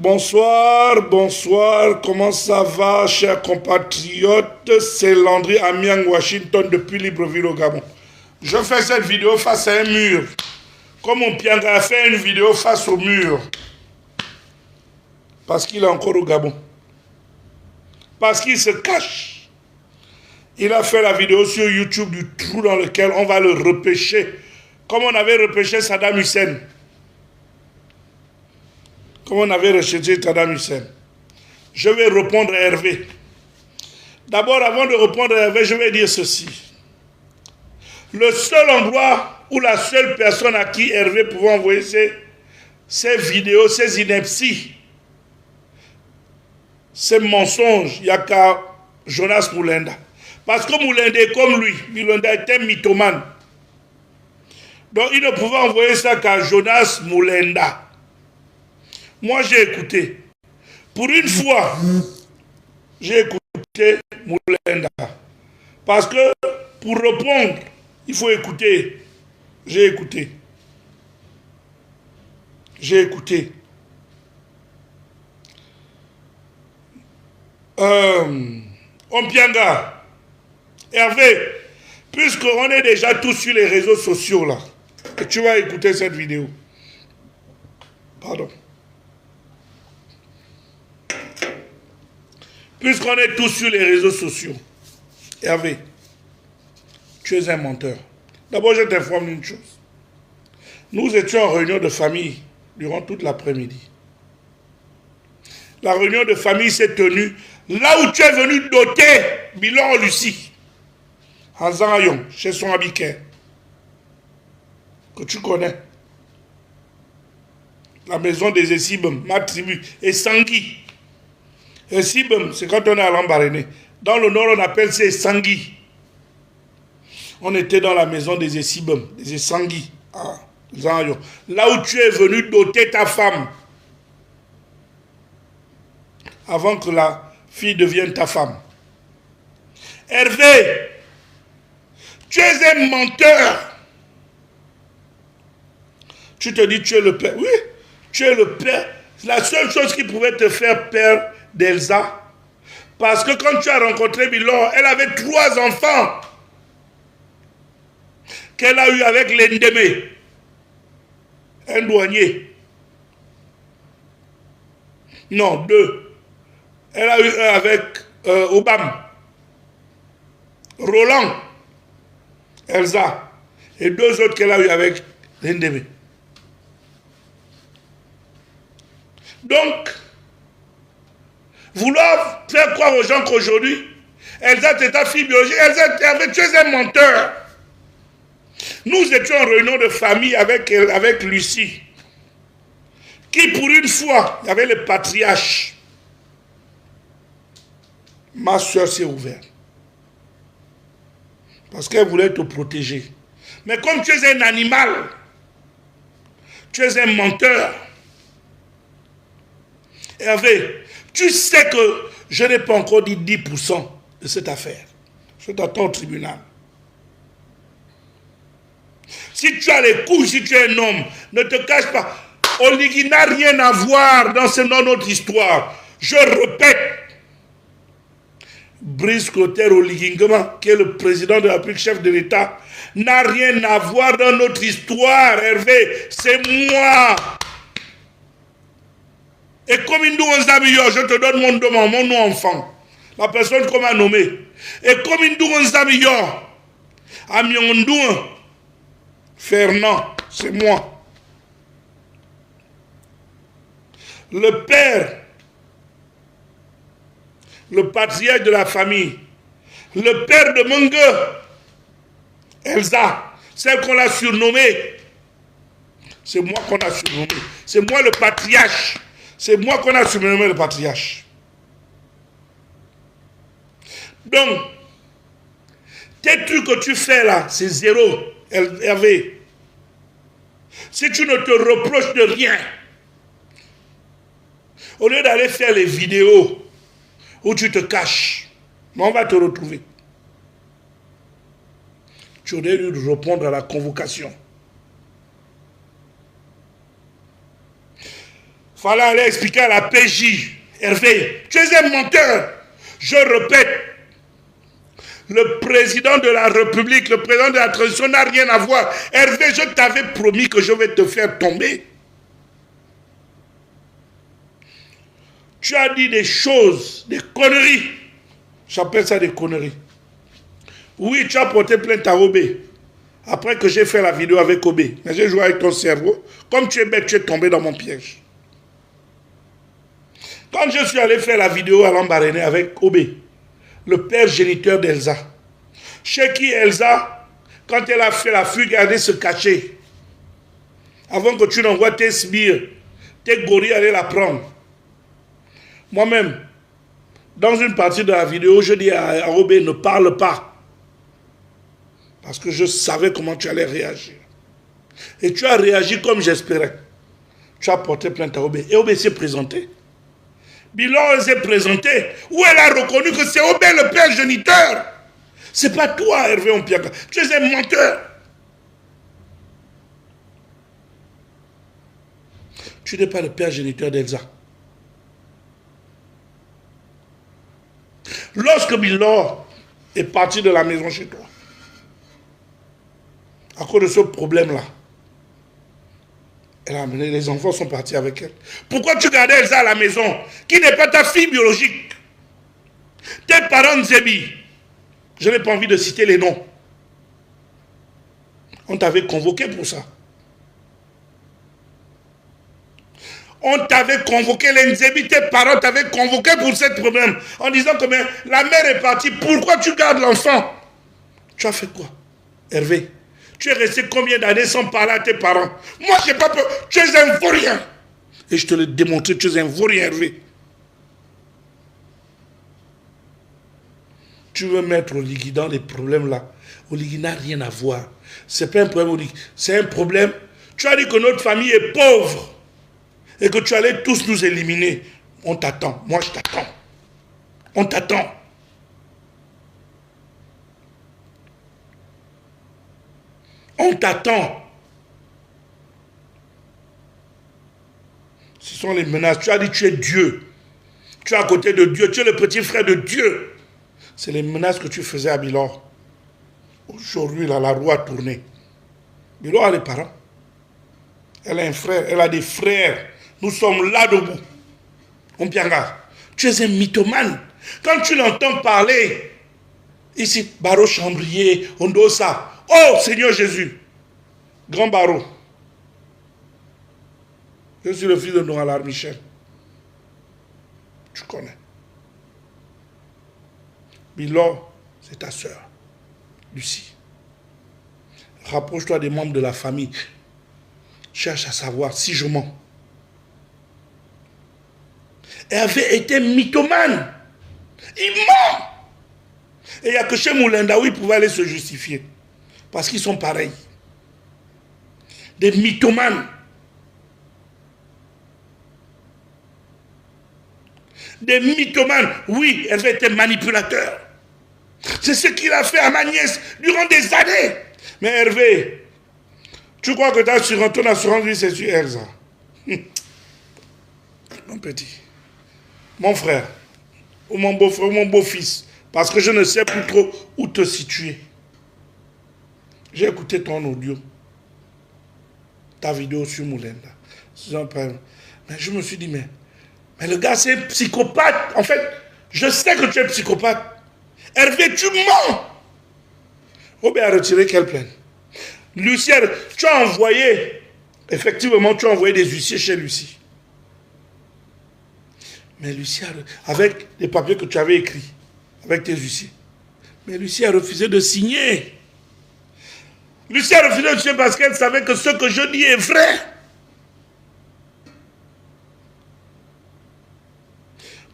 Bonsoir, bonsoir, comment ça va, chers compatriotes? C'est Landry Amiang, Washington, depuis Libreville au Gabon. Je fais cette vidéo face à un mur. Comme mon Pianga a fait une vidéo face au mur. Parce qu'il est encore au Gabon. Parce qu'il se cache. Il a fait la vidéo sur YouTube du trou dans lequel on va le repêcher. Comme on avait repêché Saddam Hussein. Comme on avait recherché Saddam Hussein. Je vais répondre à Hervé. D'abord, avant de répondre à Hervé, je vais dire ceci. Le seul endroit où la seule personne à qui Hervé pouvait envoyer ses vidéos, ses inepties, ces mensonges, il n'y a qu'à Jonas Moulenda. Parce que Moulenda est comme lui. Moulenda était mythomane. Donc il ne pouvait envoyer ça qu'à Jonas Moulenda. Moi j'ai écouté. Pour une fois, j'ai écouté Moulenda. Parce que pour répondre, il faut écouter. J'ai écouté. J'ai écouté. Ompianga, Hervé, puisqu'on est déjà tous sur les réseaux sociaux là, et tu vas écouter cette vidéo. Pardon. Puisqu'on est tous sur les réseaux sociaux, Hervé, tu es un menteur. D'abord, je t'informe d'une chose. Nous étions en réunion de famille durant toute l'après-midi. La réunion de famille s'est tenue là où tu es venu doter Bilan Lucie, en Zarayon, chez son habiquet, que tu connais. La maison des Essibem, ma tribu, et Sangui. Essibem, c'est quand on est à Lambaréné. Dans le nord, on appelle ça Sangui. On était dans la maison des Essibem, des Essangui, à Zarayon. Là où tu es venu doter ta femme, avant que la fille devienne ta femme. Hervé, tu es un menteur. Tu te dis, tu es le père. Oui, tu es le père. La seule chose qui pouvait te faire père d'Elsa, parce que quand tu as rencontré Bilon, elle avait 3 enfants qu'elle a eu avec l'Endémé, un douanier. Non, 2. Elle a eu un avec Obama, Roland, Elsa, et 2 autres qu'elle a eu avec l'Endémé. Donc, vouloir faire croire aux gens qu'aujourd'hui, Elsa c'est ta fille biologique, Elsa, tu es un menteur. Nous étions en réunion de famille avec Lucie, qui pour une fois, il y avait le patriarche. Ma soeur s'est ouverte. Parce qu'elle voulait te protéger. Mais comme tu es un animal, tu es un menteur. Hervé, tu sais que je n'ai pas encore dit 10% de cette affaire. Je t'attends au tribunal. Si tu as les couilles, si tu es un homme, ne te cache pas. Oligui n'a rien à voir dans notre histoire. Je répète. Brice Clotaire Oligui Nguema, qui est le président de la République, chef de l'État, n'a rien à voir dans notre histoire, Hervé. C'est moi. Et comme Indou Nzamiyo, je te donne mon nom enfant. La personne qu'on m'a nommé. Et comme Indou Nzamiyo, Amiondou Fernand, c'est moi. Le père, le patriarche de la famille, le père de Mungue, Elsa, celle qu'on a surnommée, c'est moi qu'on a surnommé. C'est moi le patriarche. C'est moi qu'on a surnommé le patriarche. Donc, tes trucs que tu fais là, c'est zéro, Hervé. Si tu ne te reproches de rien, au lieu d'aller faire les vidéos où tu te caches, on va te retrouver. Tu aurais dû répondre à la convocation. Fallait aller expliquer à la PJ. Hervé, tu es un menteur. Je répète, le président de la République, le président de la transition n'a rien à voir. Hervé, je t'avais promis que je vais te faire tomber. Tu as dit des choses, des conneries. J'appelle ça des conneries. Oui, tu as porté plainte à Obé. Après que j'ai fait la vidéo avec Obé. Mais j'ai joué avec ton cerveau. Comme tu es bête, tu es tombé dans mon piège. Quand je suis allé faire la vidéo à Lambaréné avec Obé, le père géniteur d'Elsa, chez qui Elsa, quand elle a fait la fugue, elle allait se cacher. Avant que tu n'envoies tes sbires, tes gorilles aller la prendre. Moi-même, dans une partie de la vidéo, je dis à Obé, ne parle pas. Parce que je savais comment tu allais réagir. Et tu as réagi comme j'espérais. Tu as porté plainte à Obé. Et Obé s'est présenté. Bilan s'est présenté. Où elle a reconnu que c'est Obé le père géniteur. C'est pas toi, Hervé Ompiaka. Tu es un menteur. Tu n'es pas le père géniteur d'Elsa. Lorsque Bilan est parti de la maison chez toi, à cause de ce problème-là, elle a amené, les enfants sont partis avec elle. Pourquoi tu gardais Elsa à la maison, qui n'est pas ta fille biologique? Tes parents Zébi, je n'ai pas envie de citer les noms. On t'avait convoqué pour ça. On t'avait convoqué, les Nzébi, tes parents t'avaient convoqué pour ce problème, en disant que mais, la mère est partie, pourquoi tu gardes l'enfant? Tu as fait quoi, Hervé? Tu es resté combien d'années sans parler à tes parents? Moi, je n'ai pas peur. Tu es un vaurien. Et je te l'ai démontré, tu es un vaurien, Hervé. Tu veux mettre Oligui dans les problèmes là. Oligui n'a rien à voir. Ce n'est pas un problème, Oligui. C'est un problème. Tu as dit que notre famille est pauvre. Et que tu allais tous nous éliminer. On t'attend. Moi, je t'attends. On t'attend. On t'attend. Ce sont les menaces. Tu as dit tu es Dieu. Tu es à côté de Dieu. Tu es le petit frère de Dieu. C'est les menaces que tu faisais à Bilor. Aujourd'hui, là, la roue a tourné. Bilor a des parents. Elle a un frère. Elle a des frères. Nous sommes là debout. Ompianga, tu es un mythomane. Quand tu l'entends parler, ici, Barreau Chambrier, Ondosa, oh Seigneur Jésus, grand Barreau. Je suis le fils de Noalar Michel. Tu connais. Bilor, c'est ta soeur, Lucie. Rapproche-toi des membres de la famille. Cherche à savoir si je mens. Hervé était mythomane. Il ment. Et il n'y a que chez Moulenda où il pouvait aller se justifier. Parce qu'ils sont pareils. Des mythomanes. Des mythomanes. Oui, Hervé était manipulateur. C'est ce qu'il a fait à ma nièce durant des années. Mais Hervé, tu crois que ton assurance, lui, c'est sur Elsa? Mon petit. Mon frère, ou mon beau-frère, ou mon beau-fils, parce que je ne sais plus trop où te situer. J'ai écouté ton audio, ta vidéo sur Moulenda. Mais je me suis dit, mais le gars, c'est un psychopathe. En fait, je sais que tu es psychopathe. Hervé, tu mens. Robert a retiré quelle plainte? Lucie, tu as envoyé, effectivement, tu as envoyé des huissiers chez Lucie. Mais Lucie, avec les papiers que tu avais écrits, avec tes huissiers, mais Lucie a refusé de signer. Lucie a refusé de signer parce qu'elle savait que ce que je dis est vrai.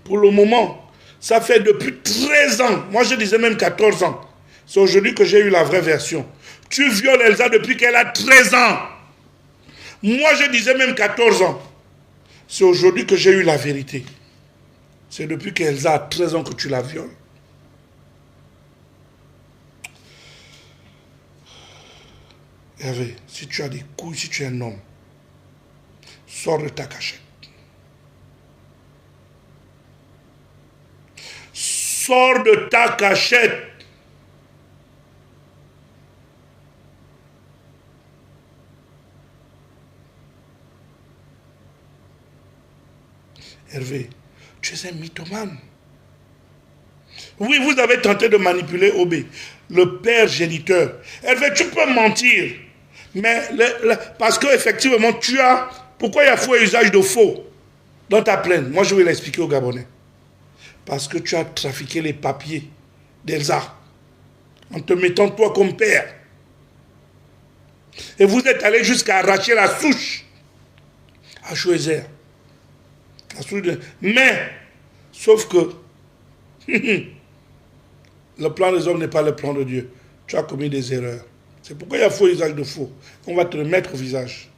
Pour le moment, ça fait depuis 13 ans, moi je disais même 14 ans. C'est aujourd'hui que j'ai eu la vraie version. Tu violes Elsa depuis qu'elle a 13 ans. Moi je disais même 14 ans. C'est aujourd'hui que j'ai eu la vérité. C'est depuis qu'Elsa a 13 ans que tu la violes. Hervé, si tu as des couilles, si tu es un homme, sors de ta cachette. Sors de ta cachette. Hervé, tu es un mythomane. Oui, vous avez tenté de manipuler Obé, le père géniteur. Hervé, tu peux mentir. Mais parce qu'effectivement, tu as... Pourquoi il y a faux usage de faux dans ta plainte? Moi, je vais l'expliquer aux Gabonais. Parce que tu as trafiqué les papiers d'Elsa en te mettant toi comme père. Et vous êtes allé jusqu'à arracher la souche à Choiseul. Mais, sauf que le plan des hommes n'est pas le plan de Dieu. Tu as commis des erreurs. C'est pourquoi il y a faux usage de faux. On va te le mettre au visage.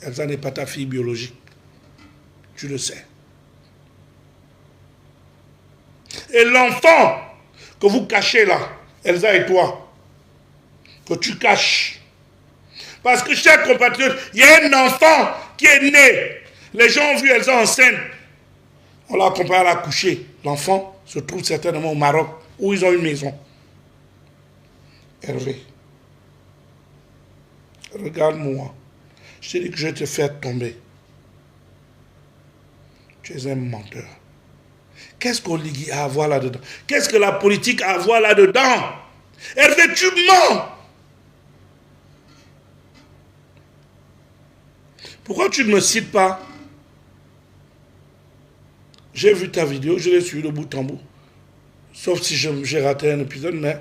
Elsa n'est pas ta fille biologique. Tu le sais. Et l'enfant que vous cachez là, Elsa et toi, que tu caches. Parce que, chers compatriotes, il y a un enfant qui est né. Les gens ont vu Elsa enceinte. On l'a accompagné à la coucher. L'enfant se trouve certainement au Maroc, où ils ont une maison. Hervé, regarde-moi. Je t'ai dit que je vais te faire tomber. Tu es un menteur. Qu'est-ce qu'Oligui a à voir là-dedans? Qu'est-ce que la politique a à voir là-dedans? Hervé, tu mens. Pourquoi tu ne me cites pas? J'ai vu ta vidéo, je l'ai suivi de bout en bout. Sauf si j'ai raté un épisode, mais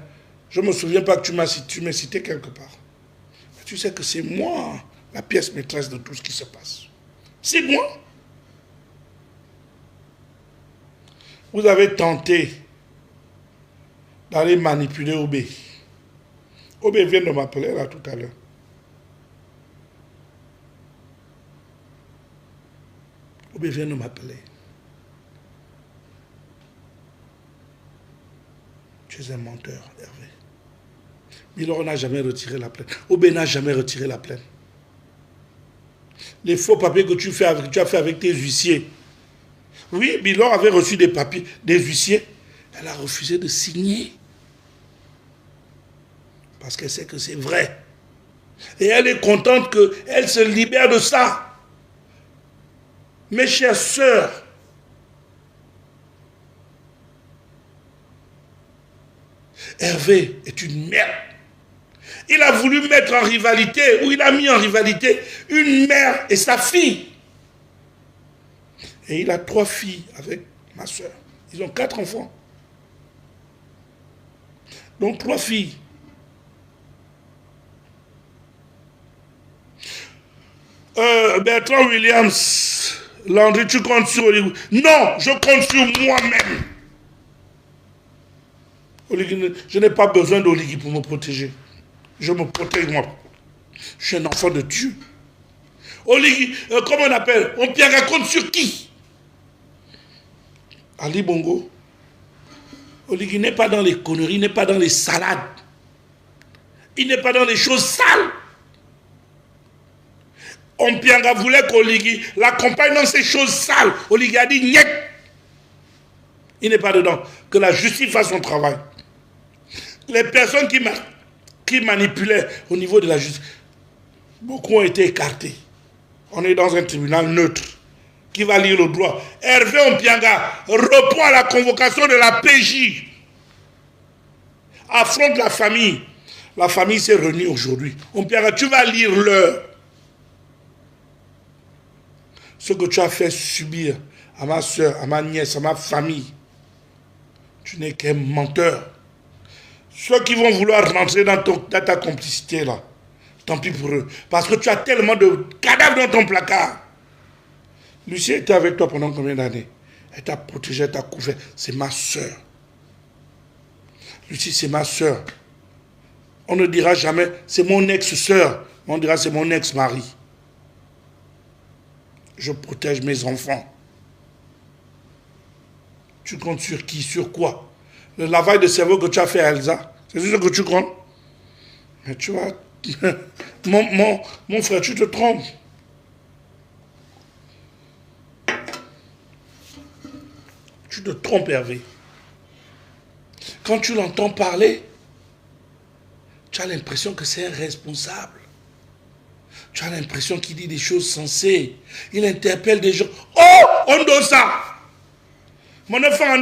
je ne me souviens pas que tu m'as cité quelque part. Mais tu sais que c'est moi, la pièce maîtresse de tout ce qui se passe. C'est moi. Vous avez tenté d'aller manipuler Obé. Obé vient de m'appeler là tout à l'heure. Obé vient de m'appeler. Tu es un menteur, Hervé. Milor n'a jamais retiré la plainte. Obé n'a jamais retiré la plainte. Les faux papiers que tu as fait avec tes huissiers. Oui, Milor avait reçu des papiers des huissiers. Elle a refusé de signer. Parce qu'elle sait que c'est vrai. Et elle est contente qu'elle se libère de ça. Mes chères sœurs, Hervé est une merde. Il a voulu mettre en rivalité, ou il a mis en rivalité, une mère et sa fille. Et il a 3 filles avec ma soeur. Ils ont 4 enfants. Donc 3 filles. Bertrand Williams, Landry, tu comptes sur Oligui? Non, je compte sur moi-même. Je n'ai pas besoin d'Oligui pour me protéger. Je me protège moi. Je suis un enfant de Dieu. Oligui, comment on appelle? On raconte sur qui? Ali Bongo. Oligui n'est pas dans les conneries, il n'est pas dans les salades. Il n'est pas dans les choses sales. Ompianga voulait qu'Oligui l'accompagne dans ces choses sales. Oligui a dit niet. Il n'est pas dedans. Que la justice fasse son travail. Les personnes qui manipulaient au niveau de la justice, beaucoup ont été écartés. On est dans un tribunal neutre qui va lire le droit. Hervé Ompianga répond à la convocation de la PJ. Affronte la famille. La famille s'est réunie aujourd'hui. Ompianga, tu vas lire l'heure. Ce que tu as fait subir à ma soeur, à ma nièce, à ma famille, tu n'es qu'un menteur. Ceux qui vont vouloir rentrer dans ta complicité là, tant pis pour eux. Parce que tu as tellement de cadavres dans ton placard. Lucie était avec toi pendant combien d'années? Elle t'a protégé, elle t'a couvert. C'est ma soeur. Lucie, c'est ma soeur. On ne dira jamais, c'est mon ex-soeur. On dira, c'est mon ex-mari. Je protège mes enfants. Tu comptes sur qui? Sur quoi? Le lavage de cerveau que tu as fait à Elsa, c'est ce que tu comptes? Mais tu vois, mon frère, tu te trompes. Tu te trompes, Hervé. Quand tu l'entends parler, tu as l'impression que c'est un responsable. Tu as l'impression qu'il dit des choses sensées. Il interpelle des gens. Oh, on doit ça. Mon enfant,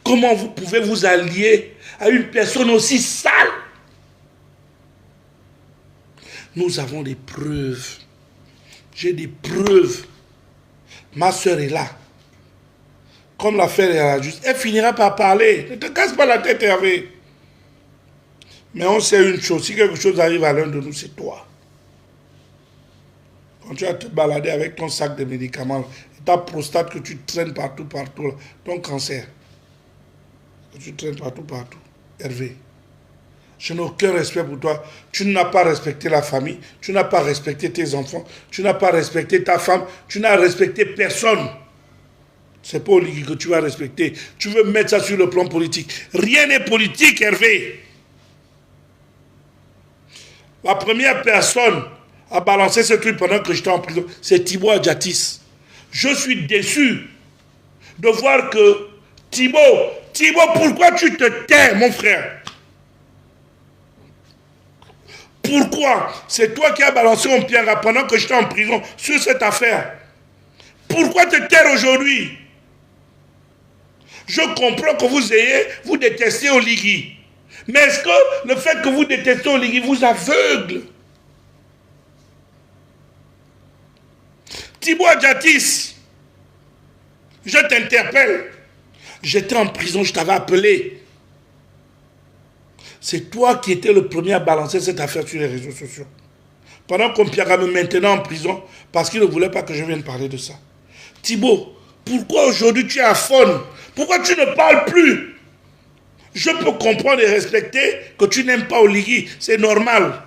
comment vous pouvez vous allier à une personne aussi sale? Nous avons des preuves. J'ai des preuves. Ma soeur est là. Comme l'affaire est à la justice, elle finira par parler. Ne te casse pas la tête, Hervé. Mais on sait une chose, si quelque chose arrive à l'un de nous, c'est toi. Quand tu vas te balader avec ton sac de médicaments, ta prostate que tu traînes partout, là, ton cancer, que tu traînes partout, Hervé, je n'ai aucun respect pour toi. Tu n'as pas respecté la famille, tu n'as pas respecté tes enfants, tu n'as pas respecté ta femme, tu n'as respecté personne. C'est pas Oligui que tu vas respecter. Tu veux mettre ça sur le plan politique. Rien n'est politique, Hervé. La première personne à balancer ce truc pendant que j'étais en prison, c'est Thibaut Adjatis. Je suis déçu de voir que Thibaut, pourquoi tu te tais, mon frère? Pourquoi? C'est toi qui as balancé mon pierre pendant que j'étais en prison sur cette affaire. Pourquoi te taire aujourd'hui? Je comprends que vous détestez Oligui. Mais est-ce que le fait que vous détestez Oligui vous aveugle? Thibaut Adjatis, je t'interpelle. J'étais en prison, je t'avais appelé. C'est toi qui étais le premier à balancer cette affaire sur les réseaux sociaux. Pendant qu'on Pierre me maintenant en prison, parce qu'il ne voulait pas que je vienne parler de ça. Thibaut, pourquoi aujourd'hui tu es à faune? Pourquoi tu ne parles plus? Je peux comprendre et respecter que tu n'aimes pas Oligui, c'est normal.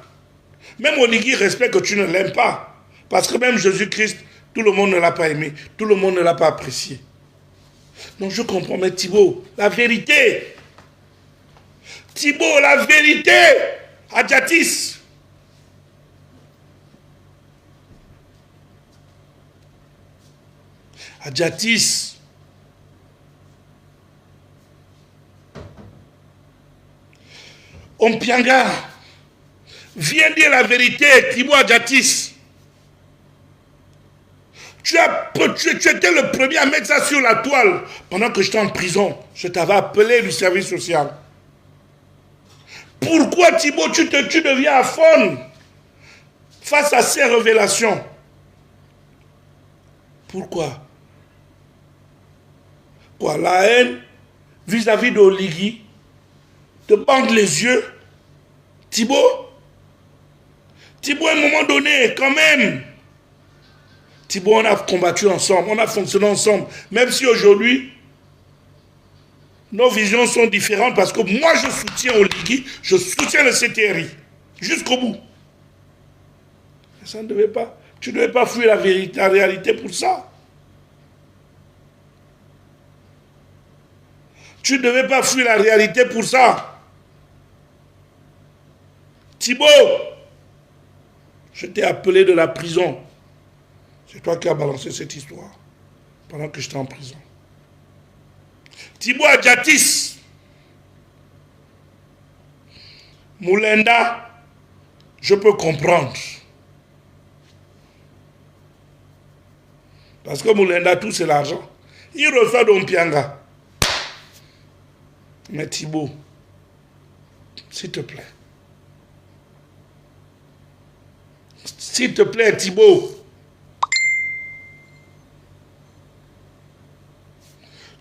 Même Oligui respecte que tu ne l'aimes pas. Parce que même Jésus-Christ, tout le monde ne l'a pas aimé, tout le monde ne l'a pas apprécié. Donc je comprends, mais Thibaut, la vérité. Thibaut, la vérité. Adjatis. Adjatis. Ompianga, viens dire la vérité, Thibaut Adjatis. Tu étais le premier à mettre ça sur la toile pendant que j'étais en prison. Je t'avais appelé du service social. Pourquoi, Thibaut, tu deviens aphone face à ces révélations? Pourquoi? Quoi, la haine vis-à-vis d'Oligui te bande les yeux? Thibaut, à un moment donné, quand même, Thibaut, on a combattu ensemble, on a fonctionné ensemble, même si aujourd'hui, nos visions sont différentes, parce que moi, je soutiens Oligui, je soutiens le CTRI, jusqu'au bout. Ça ne devait pas, tu ne devais pas fuir la vérité, la réalité pour ça. Tu ne devais pas fuir la réalité pour ça. Thibaut, je t'ai appelé de la prison. C'est toi qui as balancé cette histoire pendant que j'étais en prison. Thibaut Adjatis, Moulenda, je peux comprendre. Parce que Moulenda, tout c'est l'argent. Il reçoit d'Ompianga. Mais Thibaut, s'il te plaît. S'il te plaît, Thibaut.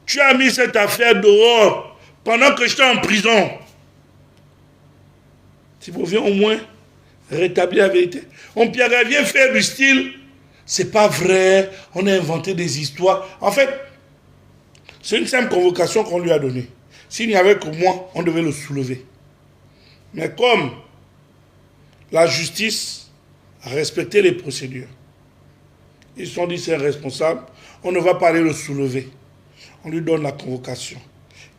Tu as mis cette affaire dehors pendant que j'étais en prison. Thibaut, viens au moins rétablir la vérité. On Pierre vient faire du style. C'est pas vrai, on a inventé des histoires. En fait, c'est une simple convocation qu'on lui a donnée. S'il n'y avait que moi, on devait le soulever. Mais comme la justice a respecté les procédures, ils se sont dit c'est un responsable, on ne va pas aller le soulever. On lui donne la convocation.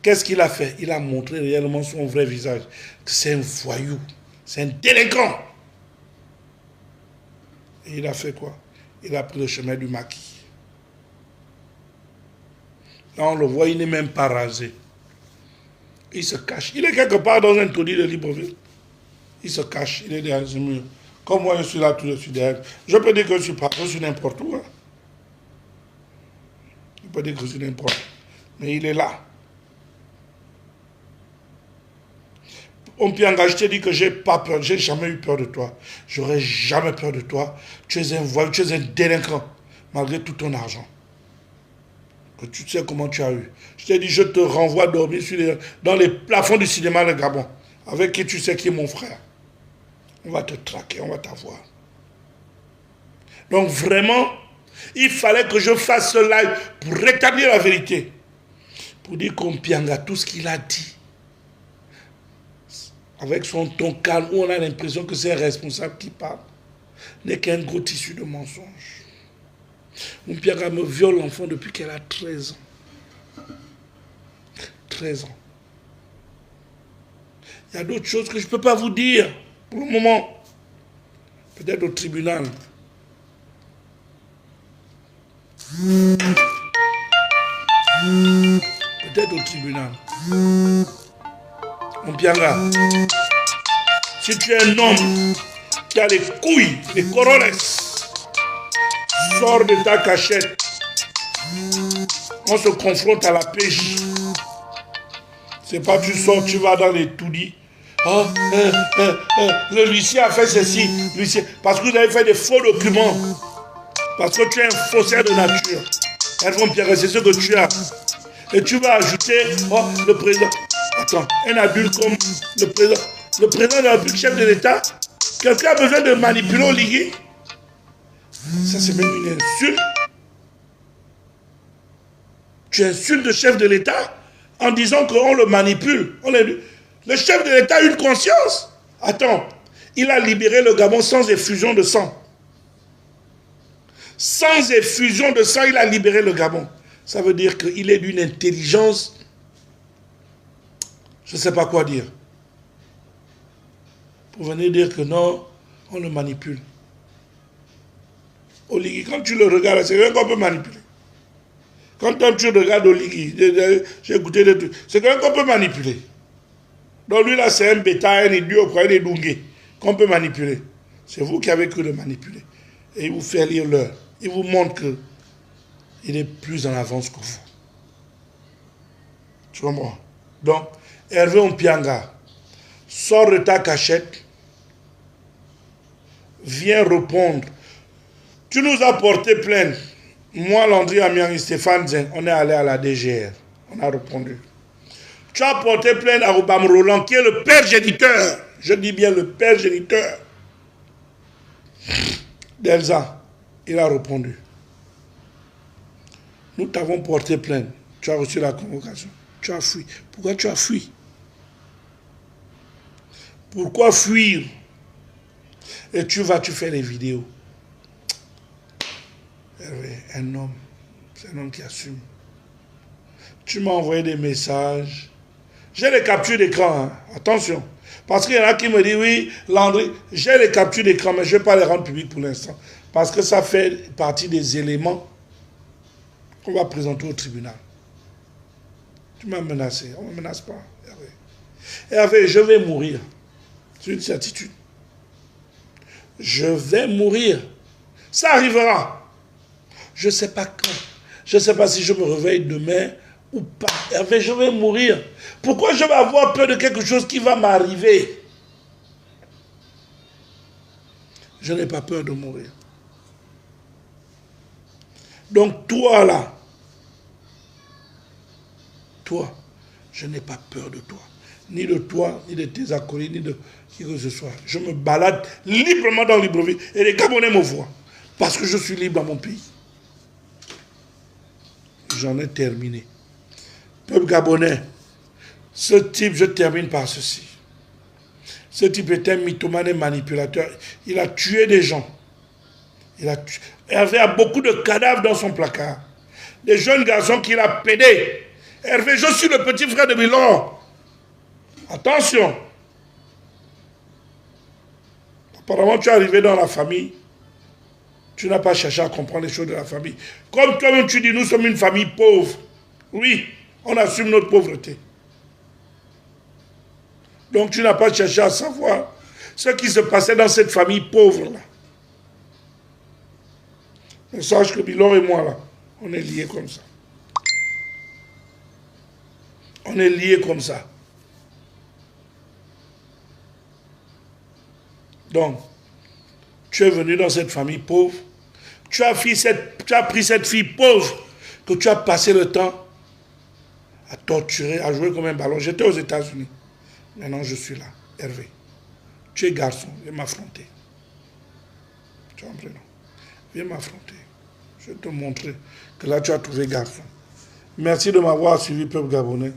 Qu'est-ce qu'il a fait? Il a montré réellement son vrai visage. C'est un voyou, c'est un délinquant. Et il a fait quoi? Il a pris le chemin du maquis. Là, on le voit, il n'est même pas rasé. Il se cache. Il est quelque part dans un taudis de Libreville. Il se cache. Il est derrière ce mur. Comme moi, je suis là, tout de suite derrière. Je peux dire que je suis partout, je suis n'importe où. Hein. Je peux dire que je suis n'importe où. Mais il est là. Ompianga, je te dis que j'ai pas peur, j'ai jamais eu peur de toi. J'aurais jamais peur de toi. Tu es un voyou, tu es un délinquant, malgré tout ton argent. Que tu sais comment tu as eu. Je t'ai dit, je te renvoie dormir dans les plafonds du cinéma de Gabon, avec qui tu sais qui est mon frère. On va te traquer, on va t'avoir. Donc vraiment, il fallait que je fasse ce live pour rétablir la vérité. Pour dire qu'Ompianga, tout ce qu'il a dit, avec son ton calme, où on a l'impression que c'est un responsable qui parle, n'est qu'un gros tissu de mensonges. Ompianga me viole l'enfant depuis qu'elle a 13 ans. 13 ans. Il y a d'autres choses que je ne peux pas vous dire pour le moment. Peut-être au tribunal. Peut-être au tribunal. Ompianga, si tu es un homme qui a les couilles, les corones, sors de ta cachette. On se confronte à la PJ. C'est pas tu sors, tu vas dans les toudis. Oh, le huissier a fait ceci. Parce que vous avez fait des faux documents. Parce que tu es un faussaire de nature. Elles vont pierre, c'est ce que tu as. Et tu vas ajouter, oh, le président. Attends, un adulte comme le président de la République, chef de l'État, quelqu'un a besoin de manipuler au Ligui. Ça, c'est même une insulte. Tu insultes le chef de l'État en disant qu'on le manipule. Le chef de l'État a une conscience. Attends, il a libéré le Gabon sans effusion de sang. Sans effusion de sang, il a libéré le Gabon. Ça veut dire qu'il est d'une intelligence, je ne sais pas quoi dire. Pour venir dire que non, on le manipule. Oligui, quand tu le regardes, c'est quelqu'un qu'on peut manipuler. Quand tu regardes Oligui, j'ai goûté des trucs, c'est quelqu'un qu'on peut manipuler. Donc lui là, c'est un bétail, un idiot, un édungué, qu'on peut manipuler. C'est vous qui avez cru le manipuler. Et il vous fait lire l'heure. Il vous montre qu'il est plus en avance que vous. Tu comprends? Donc, Hervé Ompianga, sors de ta cachette, viens répondre. Tu nous as porté plainte. Moi, Landry Amiang et Stéphane Zeng, on est allé à la DGR. On a répondu. Tu as porté plainte à Obama Roland, qui est le père géniteur. Je dis bien le père géniteur d'Elsa. Il a répondu. Nous t'avons porté plainte. Tu as reçu la convocation. Tu as fui. Pourquoi tu as fui? Pourquoi fuir? Et tu fais les vidéos. Un homme, c'est un homme qui assume. Tu m'as envoyé des messages. J'ai les captures d'écran, hein. Attention. Parce qu'il y en a qui me disent, oui, Landry, j'ai les captures d'écran, mais je ne vais pas les rendre publiques pour l'instant. Parce que ça fait partie des éléments qu'on va présenter au tribunal. Tu m'as menacé. On ne me menace pas. Hervé, je vais mourir. C'est une certitude. Je vais mourir. Ça arrivera. Je ne sais pas quand. Je ne sais pas si je me réveille demain ou pas. Hervé, je vais mourir. Pourquoi je vais avoir peur de quelque chose qui va m'arriver? Je n'ai pas peur de mourir. Donc toi là, toi, je n'ai pas peur de toi. Ni de toi, ni de tes acolytes, ni de qui que ce soit. Je me balade librement dans Libreville et les Gabonais me voient. Parce que je suis libre dans mon pays. J'en ai terminé. Peuple gabonais, ce type, je termine par ceci. Ce type est un mythomane et manipulateur. Il a tué des gens. Hervé a beaucoup de cadavres dans son placard. Des jeunes garçons qu'il a pédés. Hervé, je suis le petit frère de Milor. Attention. Apparemment, tu es arrivé dans la famille. Tu n'as pas cherché à comprendre les choses de la famille. Comme toi-même tu dis, nous sommes une famille pauvre. Oui, on assume notre pauvreté. Donc tu n'as pas cherché à savoir ce qui se passait dans cette famille pauvre-là. Mais sache que Bilor et moi, là, on est liés comme ça. On est liés comme ça. Donc, tu es venu dans cette famille pauvre. Tu as pris cette fille pauvre que tu as passé le temps à torturer, à jouer comme un ballon. J'étais aux États-Unis. Maintenant, je suis là. Hervé, tu es garçon. Viens m'affronter. Tu as compris, non? Viens m'affronter. Je vais te montrer que là, tu as trouvé garçon. Merci de m'avoir suivi, peuple gabonais.